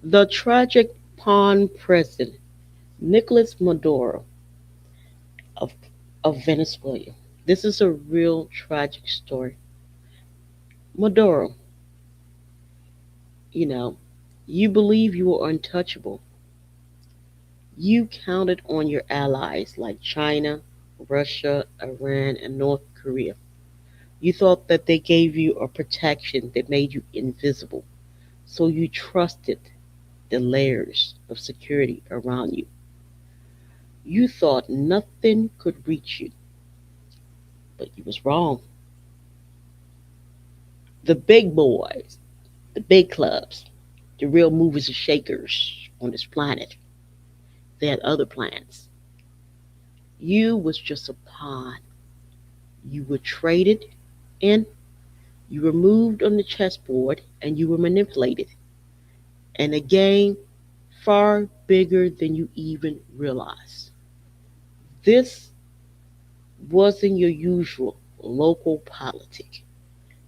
The tragic pawn president, Nicolas Maduro of, of Venezuela. This is a real tragic story. Maduro, you know, you believe you were untouchable. You counted on your allies like China, Russia, Iran, and North Korea. You thought that they gave you a protection that made you invisible. So you trusted the layers of security around you. You thought nothing could reach you, but you was wrong. The big boys, the big clubs, the real movers and shakers on this planet, they had other plans. You was just a pawn. You were traded in, you were moved on the chessboard, and you were manipulated. And a game far bigger than you even realized. This wasn't your usual local politic.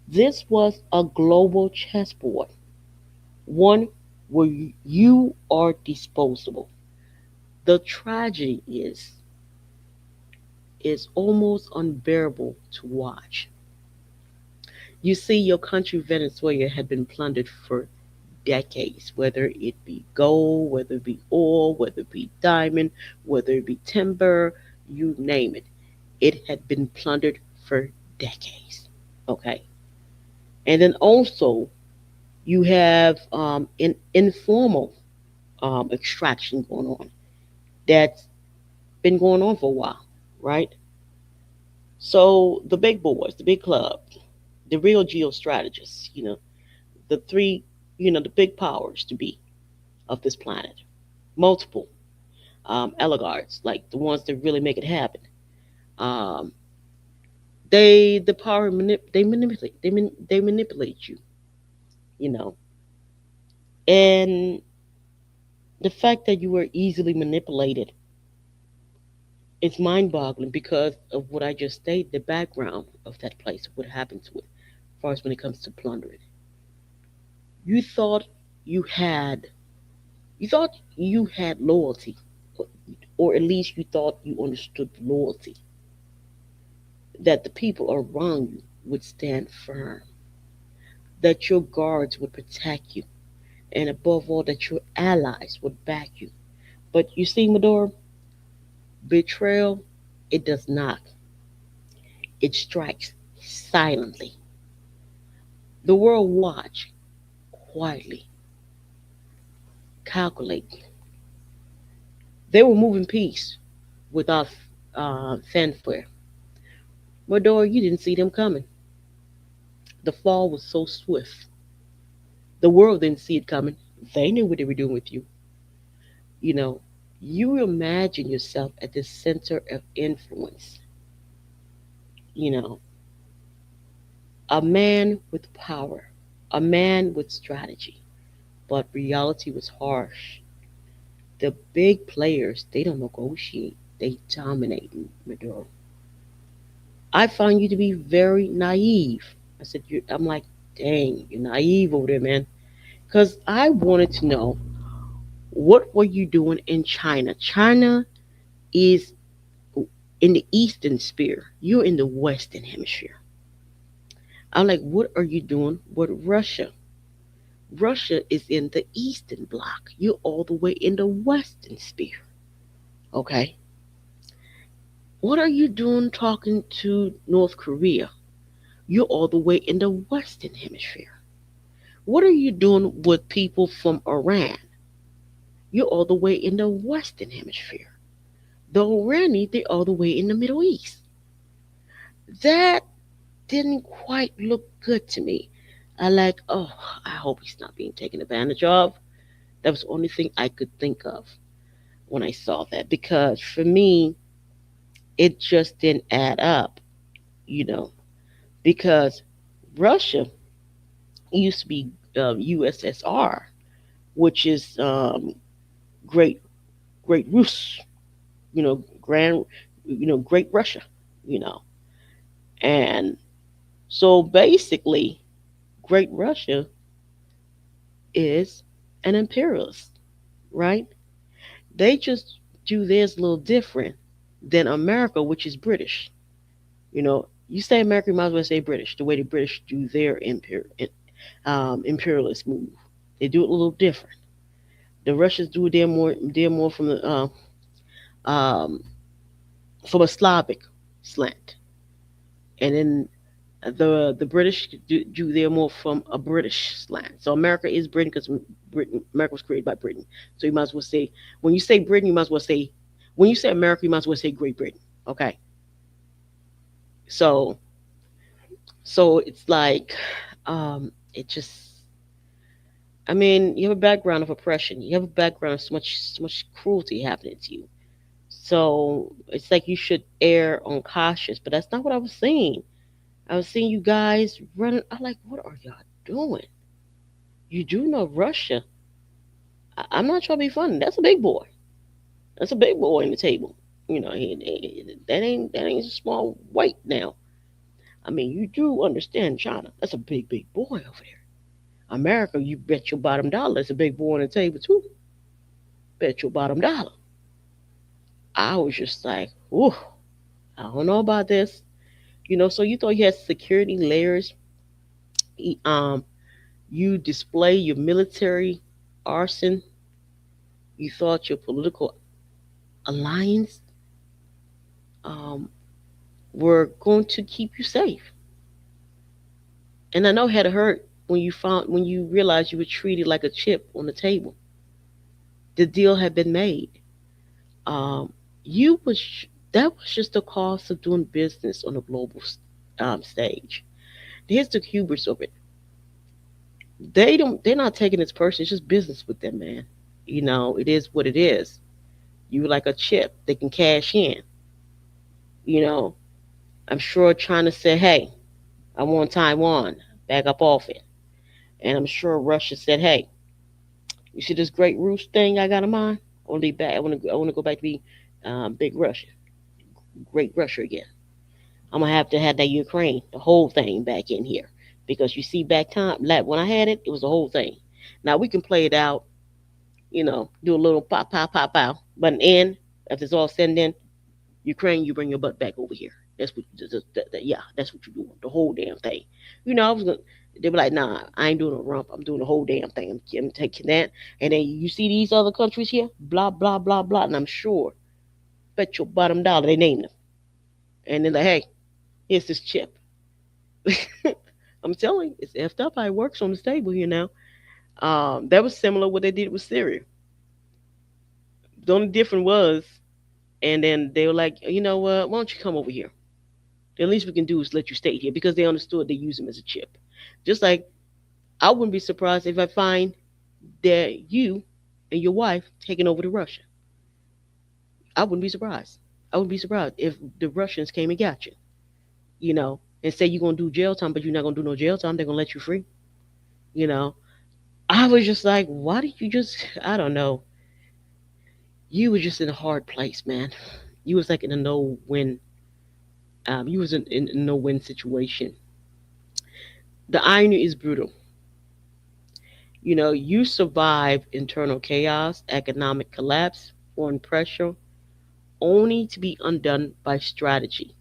This was a global chessboard, one where you are disposable. The tragedy is almost unbearable to watch. You see, your country, Venezuela, had been plundered for decades, whether it be gold, whether it be oil, whether it be diamond, whether it be timber, you name it. It had been plundered for decades. Okay. And then also, you have informal extraction going on that's been going on for a while, right? So the big boys, the big club, the real geostrategists, the three, the big powers to be of this planet, multiple oligarchs, like the ones that really make it happen. Um, the power they manipulate they manipulate you, you know, and the fact that you were easily manipulated is mind-boggling because of what I just stated, the background of that place, what happened to it, as far as when it comes to plundering. You thought you had you thought you had loyalty, or at least you thought you understood loyalty, that the people around you would stand firm, that your guards would protect you, and above all, that your allies would back you. But you see, Maduro, betrayal, it does not. It strikes silently. The world watch quietly, calculate. They were moving peace without fanfare. Maduro, you didn't see them coming. The fall was so swift. The world didn't see it coming. They knew what they were doing with you. You know, you imagine yourself at the center of influence. You know, a man with power, a man with strategy. But reality was harsh. The big players, they don't negotiate, they dominate, Maduro. I find you to be very naive. I said, I'm like, dang, you're naive over there, man. Because I wanted to know, what were you doing in China? China is in the eastern sphere. You're in the western hemisphere. I'm like, what are you doing with Russia? Russia is in the eastern bloc. You're all the way in the western sphere. Okay. What are you doing talking to North Korea? You're all the way in the western hemisphere. What are you doing with people from Iran? You're all the way in the western hemisphere. The Irani, they're all the way in the Middle East. That didn't quite look good to me. I like, oh, I hope he's not being taken advantage of. That was the only thing I could think of when I saw that, because for me, it just didn't add up, you know, because Russia used to be USSR, which is Great Great Rus, Grand, Great Russia, you know, and so basically, Great Russia is and imperialists, right? They just do theirs a little different than America, which is British. You say America, you might as well say British, the way the British do their imperialist move. They do it a little different. The Russians do it, they're more um, from a Slavic slant. And then the British do they're more from a British slant. So America is Britain because America was created by Britain. So you might as well say when you say Britain, you might as well say when you say America, you might as well say Great Britain. Okay, so it's like it just. I mean, you have a background of oppression. You have a background of so much cruelty happening to you. So it's like you should err on cautious, but that's not what I was saying. I was seeing you guys running. I'm like, what are y'all doing? You do know Russia. I'm not trying to be funny. That's a big boy. That's a big boy in the table. That ain't a small weight now. I mean, you do understand China. That's a big, big boy over there. America, you bet your bottom dollar. That's a big boy on the table too. Bet your bottom dollar. I was just like, ooh, I don't know about this. So you thought you had security layers. You display your military arson. You thought your political alliance um, were going to keep you safe. And I know it had to hurt when you realized you were treated like a chip on the table. The deal had been made. Um, you was that was just the cost of doing business on a global stage. Here's the hubris of it. They're not taking this person. It's just business with them, man. It is what it is. You like a chip. They can cash in. You know, I'm sure China said, hey, I want Taiwan. Back up off it. And I'm sure Russia said, hey, you see this great roost thing I got in mind? I want to be back. I want to go back to be big Russia, great Russia again. I'm gonna have to have that Ukraine, the whole thing back in here, because you see, back time, like when I had it, it was the whole thing. Now we can play it out, do a little pop, pop, pop, pop, but in the end, after it's all said and done, Ukraine, you bring your butt back over here. That's what, yeah, that's what you're doing, the whole damn thing. I was gonna. They were like, nah, I ain't doing a rump. I'm doing the whole damn thing. I'm taking that. And then you see these other countries here, blah, blah, blah, blah. And I'm sure, bet your bottom dollar, they named them. And they're like, hey, here's this chip. I'm telling you, it's effed up how it works on the table here now. That was similar what they did with Syria. The only difference was, and then they were like, you know what? Why don't you come over here? The least we can do is let you stay here because they understood they use him as a chip. Just like I wouldn't be surprised if I find that you and your wife taking over to Russia. I wouldn't be surprised. I wouldn't be surprised if the Russians came and got you, and say you're gonna do jail time, but you're not gonna do no jail time. They're gonna let you free. You know, I was just like, why did you just? I don't know. You were just in a hard place, man. You was like in a no win. You was in a no win situation. The irony is brutal. You survive internal chaos, economic collapse, foreign pressure, only to be undone by strategy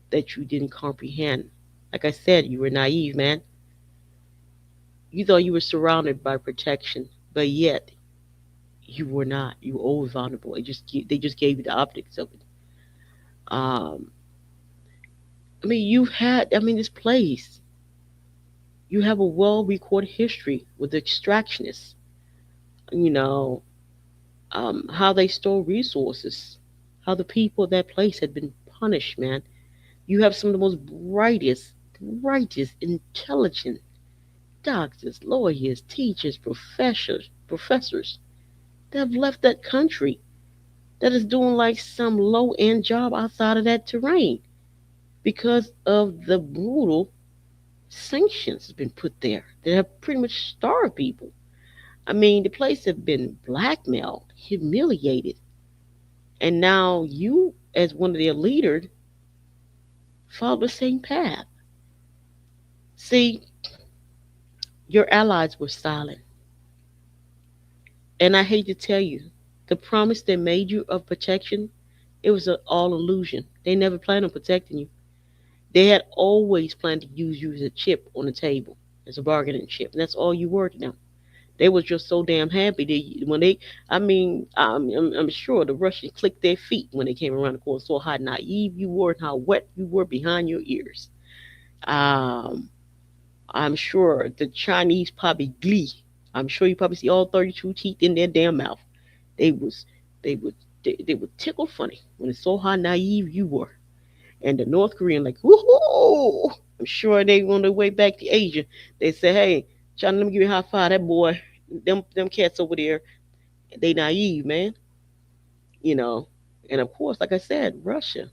that you didn't comprehend. Like I said, you were naive, man. You thought you were surrounded by protection, but yet you were not. You were always vulnerable. They just gave you the optics of it. Um, I mean, this place. You have a well-recorded history with the extractionists. You know, how they stole resources, how the people of that place had been punished, man. You have some of the most brightest, intelligent doctors, lawyers, teachers, professors that have left that country that is doing like some low end job outside of that terrain because of the brutal sanctions that's been put there that have pretty much starved people. I mean, the place have been blackmailed, humiliated, and now you, as one of their leaders, follow the same path. See, your allies were silent. And I hate to tell you, the promise they made you of protection, it was all illusion. They never planned on protecting you. They had always planned to use you as a chip on the table, as a bargaining chip. And that's all you were to them. They was just so damn happy when they, I mean, I'm sure the Russians clicked their feet when they came around the corner, saw how naive you were and how wet you were behind your ears. Um, I'm sure the Chinese probably glee. I'm sure you probably see all 32 teeth in their damn mouth. They was, they would, they would tickle funny when they saw how naive you were. And the North Korean like, woohoo! I'm sure they on their way back to Asia. They say, hey, China, let me give you a high five. That boy, them cats over there, they naive, man. You know. And of course, like I said, Russia.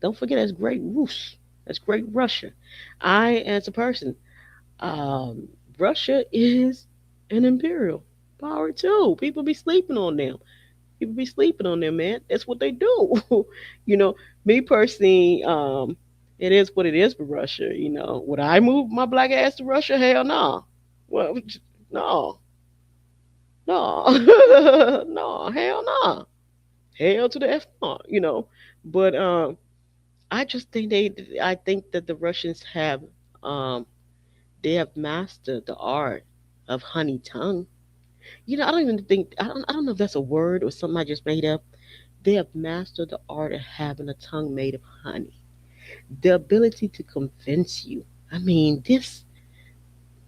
Don't forget that's great Rus. That's great Russia. I, as a person, um, Russia is an imperial power too. People be sleeping on them. People be sleeping on them, man. That's what they do. you know, me personally, it is what it is for Russia. Would I move my black ass to Russia? Hell no. Well, no, no, no, hell no, hell to the f no. But I just think I think that the Russians um, they have mastered the art of honey tongue. I don't even think I don't know if that's a word or something I just made up. They have mastered the art of having a tongue made of honey. The ability to convince you. I mean,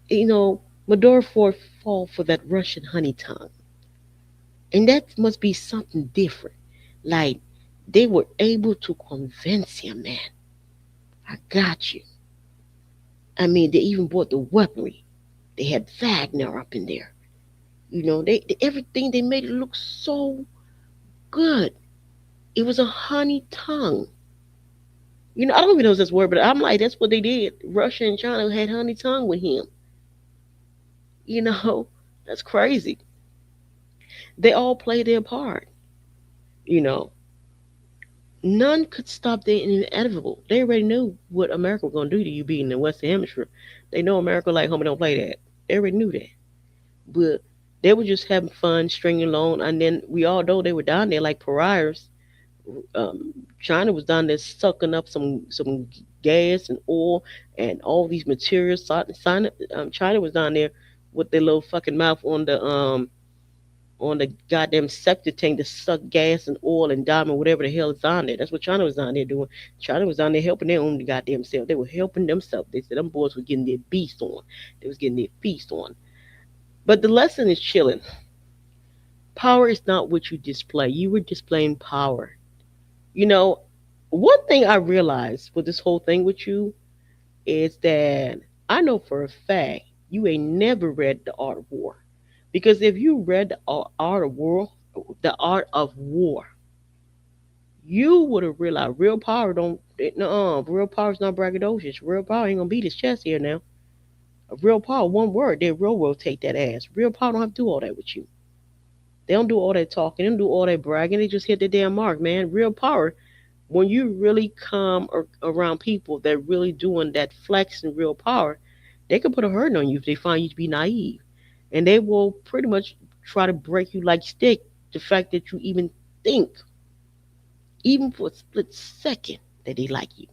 you know, Maduro fall for that Russian honey tongue. And that must be something different. Like, they were able to convince him, man, I got you. I mean, they even bought the weaponry. They had Wagner up in there. Everything they made it look so good. It was a honey tongue. I don't even know if that's a word, but I'm like, that's what they did. Russia and China had honey tongue with him. You know, that's crazy. They all played their part. You know, none could stop the inevitable. They already knew what America was going to do to you being in the Western Hemisphere. They know America like, homie, don't play that. They already knew that. But they were just having fun, stringing along. And then we all know they were down there like pariahs. um, China was down there sucking up some gas and oil and all these materials. China was down there with their little fucking mouth on the goddamn septic tank to suck gas and oil and diamond whatever the hell is on there. That's what China was down there doing. China was down there helping their own goddamn self. They were helping themselves. They said them boys were getting their beast on. They was getting their feast on. But the lesson is chilling. Power is not what you display. You were displaying power. You know, one thing I realized with this whole thing with you is that I know for a fact you ain't never read The Art of War. Because if you read the art of war, you would have realized real power don't. No, real power is not braggadocious. Real power ain't gonna beat his chest here now. A real power, one word, they railroad take that ass. Real power don't have to do all that with you. They don't do all that talking. They don't do all that bragging. They just hit the damn mark, man. Real power when you really come around people that really doing that flex and real power, they can put a hurting on you if they find you to be naive, and they will pretty much try to break you like stick. The fact that you even think, even for a split second, that they like you.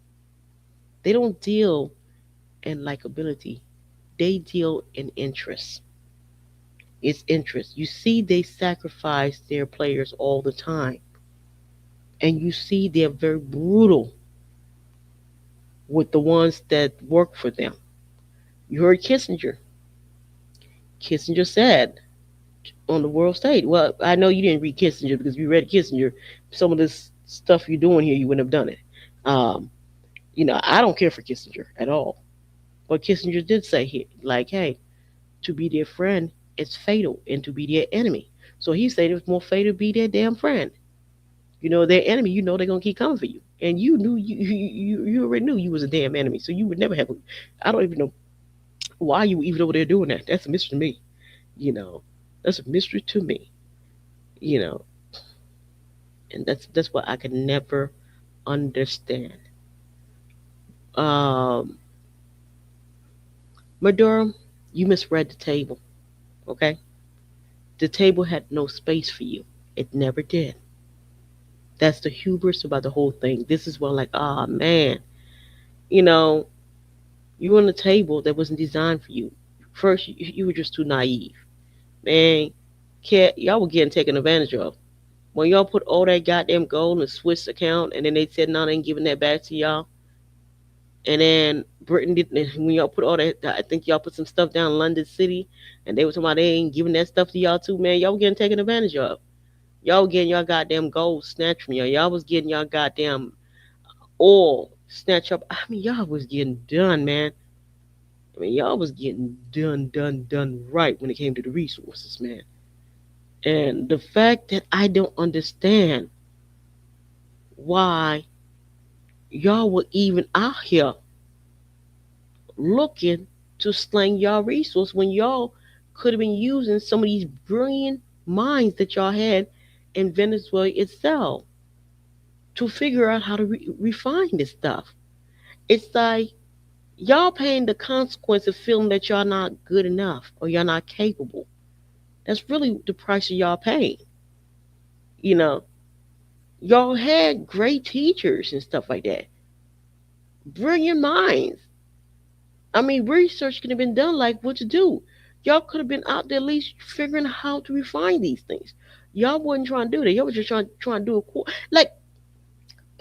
They don't deal in likability. They deal in interest. It's interest. You see, they sacrifice their players all the time, and you see they're very brutal with the ones that work for them. You heard Kissinger. Kissinger said on the world stage, well, I know you didn't read Kissinger because if you read Kissinger, some of this stuff you're doing here, you wouldn't have done it. Um, I don't care for Kissinger at all. But Kissinger did say here, like, hey, to be their friend is fatal, and to be their enemy. So he said it's more fatal to be their damn friend. Their enemy, they're gonna keep coming for you. And you knew you already knew you was a damn enemy. So you would never have I don't even know why you were even over there doing that. That's a mystery to me. You know, that's a mystery to me. You know, and that's what I can never understand. Um, Maduro, you misread the table. Okay, The table had no space for you. It never did. That's the hubris about the whole thing. This is what, like, ah, man, you know, you on a table that wasn't designed for you. First, you were just too naive, man. Y'all were getting taken advantage of. When y'all put all that goddamn gold in a Swiss account, and then they said no, they ain't giving that back to y'all. And then Britain did when y'all put all that. I think y'all put some stuff down in London City, and they were talking about they ain't giving that stuff to y'all too, man. Y'all were getting taken advantage of. Y'all were getting y'all goddamn gold snatched from y'all. Y'all was getting y'all goddamn oil snatched up. I mean, y'all was getting done, man. I mean, y'all was getting done right when it came to the resources, man. And the fact that I don't understand why y'all were even out here looking to slang y'all resource when y'all could have been using some of these brilliant minds that y'all had in Venezuela itself to figure out how to refine this stuff. It's like y'all paying the consequence of feeling that y'all not good enough or y'all not capable. That's really the price of y'all paying. You know, y'all had great teachers and stuff like that, brilliant minds. I mean, research could have been done like what to do. Y'all could have been out there at least figuring out how to refine these things. Y'all wasn't trying to do that. Y'all was just trying to do a cool. Like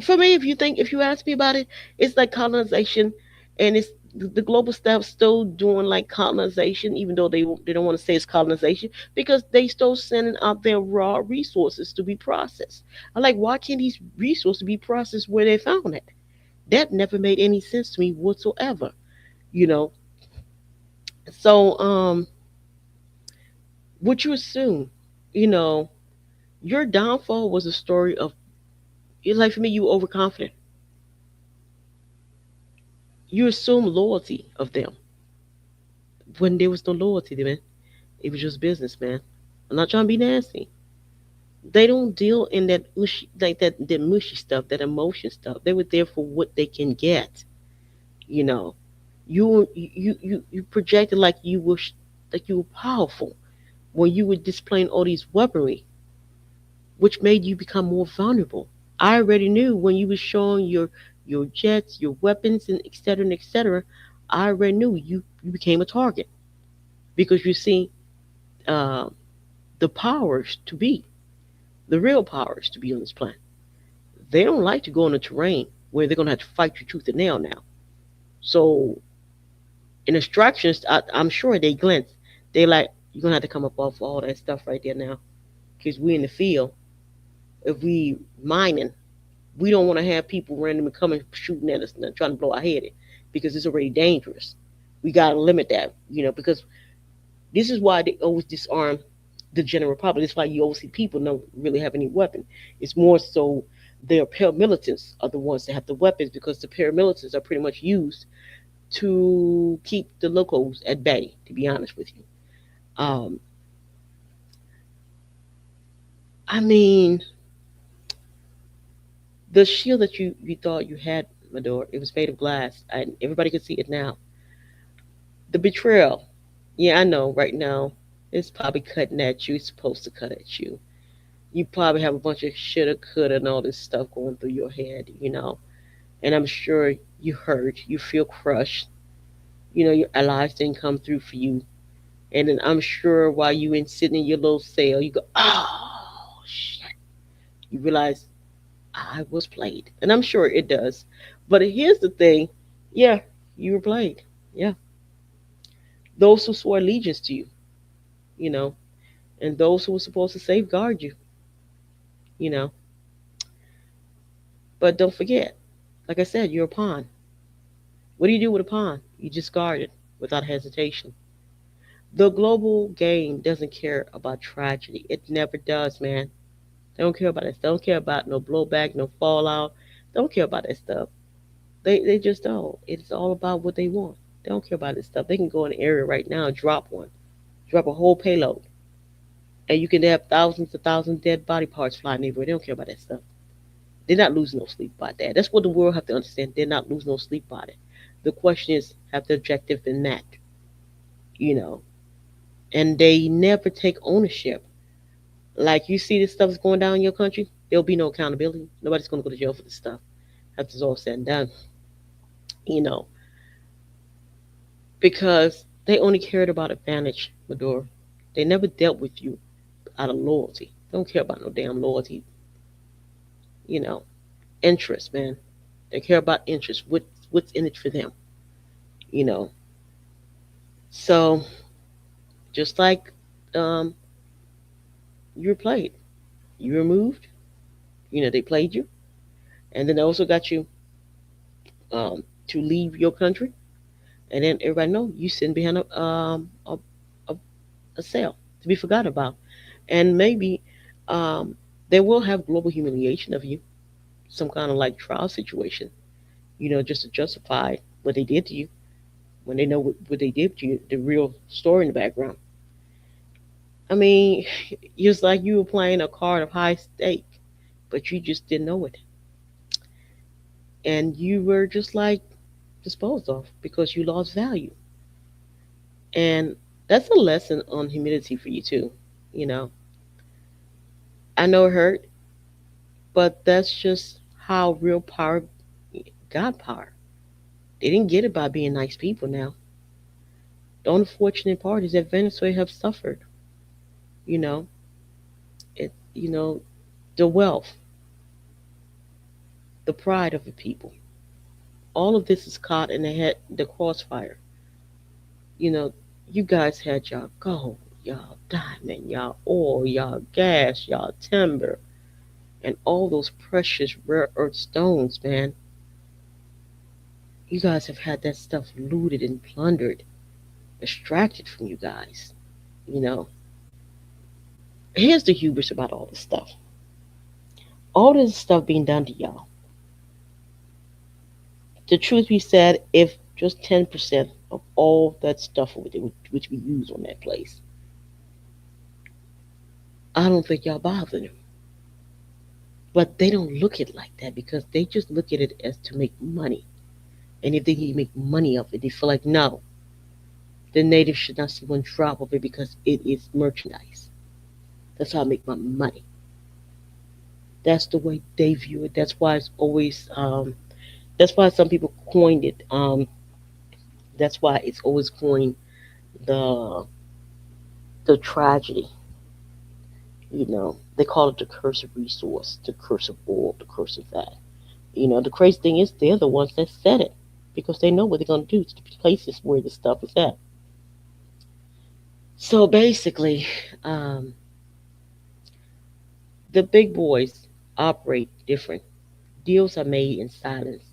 for me, if you ask me about it, it's like colonization, and it's the global staff still doing like colonization, even though they don't want to say it's colonization because they still sending out their raw resources to be processed. I like why can't these resources be processed where they found it? That never made any sense to me whatsoever. You know, so what you assume, you know, your downfall was a story of like for me, you were overconfident. You assume loyalty of them when there was no loyalty, man. It was just business, man. I'm not trying to be nasty. They don't deal in that mushy, like that mushy stuff, that emotion stuff. They were there for what they can get. You know, you projected like you were powerful when you were displaying all these weaponry, which made you become more vulnerable. I already knew when you were showing your jets, your weapons, and et cetera. I already knew you became a target because you see uh, the powers to be, the real powers to be on this planet. They don't like to go on a terrain where they're gonna have to fight you tooth and nail now. So in instructions, I'm sure they glance. They like you're gonna have to come up off all that stuff right there now because we in the field. If we mining, we don't want to have people randomly coming shooting at us and trying to blow our head in because it's already dangerous. We gotta limit that, because this is why they always disarm the general public. That's why you always see people don't really have any weapon. It's more so their paramilitants are the ones that have the weapons because the paramilitants are pretty much used to keep the locals at bay. To be honest with you, um, I mean, the shield that you thought you had, Maduro, it was made of glass, and everybody could see it now. The betrayal, yeah, I know. Right now, it's probably cutting at you. It's supposed to cut at you. You probably have a bunch of shoulda, coulda, and all this stuff going through your head. And I'm sure you hurt, you feel crushed. Your allies didn't come through for you. And then I'm sure while you in sitting in your little cell, you go, oh shit. You realize I was played. And I'm sure it does. But here's the thing, yeah, you were played. Yeah. Those who swore allegiance to you, you know, and those who were supposed to safeguard you, you know. But don't forget, like I said, you're a pawn. What do you do with a pawn? You discard it without hesitation. The global game doesn't care about tragedy. It never does, man. They don't care about it. They don't care about no blowback, no fallout. They don't care about that stuff. They just don't. It's all about what they want. They don't care about this stuff. They can go in an area right now and drop one, drop a whole payload, and you can have thousands and thousands of dead body parts flying everywhere. They don't care about that stuff. They're not losing no sleep about that. That's what the world have to understand. They're not losing no sleep about it. The question is, have the objective been met? You know, and they never take ownership Like you see this stuff is going down in your country, there'll be no accountability. Nobody's going to go to jail for this stuff after it's all said and done. You know, because they only cared about advantage, Maduro. They never dealt with you out of loyalty. They don't care about no damn loyalty. You know, interest, man. They care about interest. What's in it for them? You know. So just like um, you were played, you were moved. You know, they played you, and then they also got you to leave your country, and then everybody know you sitting behind a, a cell to be forgotten about, and maybe um, they will have global humiliation of you, some kind of like trial situation, you know, just to justify what they did to you when they know what they did to you, the real story in the background. I mean, it's like you were playing a card of high stake, but you just didn't know it, and you were just like disposed of because you lost value. And that's a lesson on humility for you too. You know, I know it hurt, but that's just how real power got power. They didn't get it by being nice people now. The unfortunate part is that Venezuela have suffered, you know, you know, the wealth, the pride of the people. All of this is caught in the crossfire. You know, you guys had y'all gold, y'all diamond, y'all oil, y'all gas, y'all timber, and all those precious rare earth stones, man. You guys have had that stuff looted and plundered, extracted from you guys. You know, here's the hubris about all this stuff. All this stuff being done to y'all. The truth be said, if just 10% of all that stuff which we use on that place, I don't think y'all bother them. But they don't look at it like that because they just look at it as to make money. And if they can make money of it, they feel like, no, the natives should not see one drop of it because it is merchandise. That's how I make my money. That's the way they view it. That's why it's always, that's why some people coined it. That's why it's always coined the the tragedy. You know, they call it the curse of resource, the curse of oil, the curse of that. You know, the crazy thing is they're the ones that said it because they know what they're going to do to the places where the stuff is at. So basically, um, the big boys operate different. Deals are made in silence.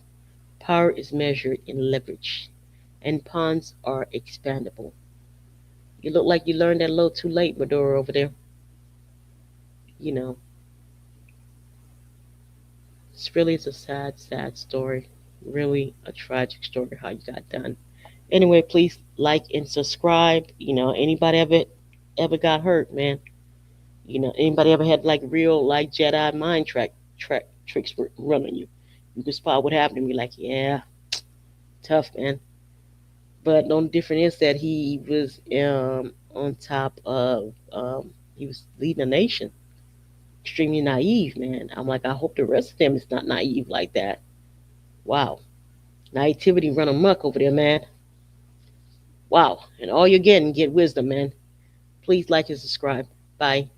Power is measured in leverage, and pawns are expandable. You look like you learned that a little too late, Maduro over there. You know, it's a sad, sad story. Really a tragic story how you got done. Anyway, please like and subscribe. You know, anybody ever got hurt, man? You know, anybody ever had like real like Jedi mind tricks run on you? You can spot what happened and be like, yeah, tough man. But the only difference is that he was on top of he was leading a nation. Extremely naive, man. I'm like, I hope the rest of them is not naive like that. Wow, naivety run amok over there, man. Wow, and all you're getting, get wisdom, man. Please like and subscribe. Bye.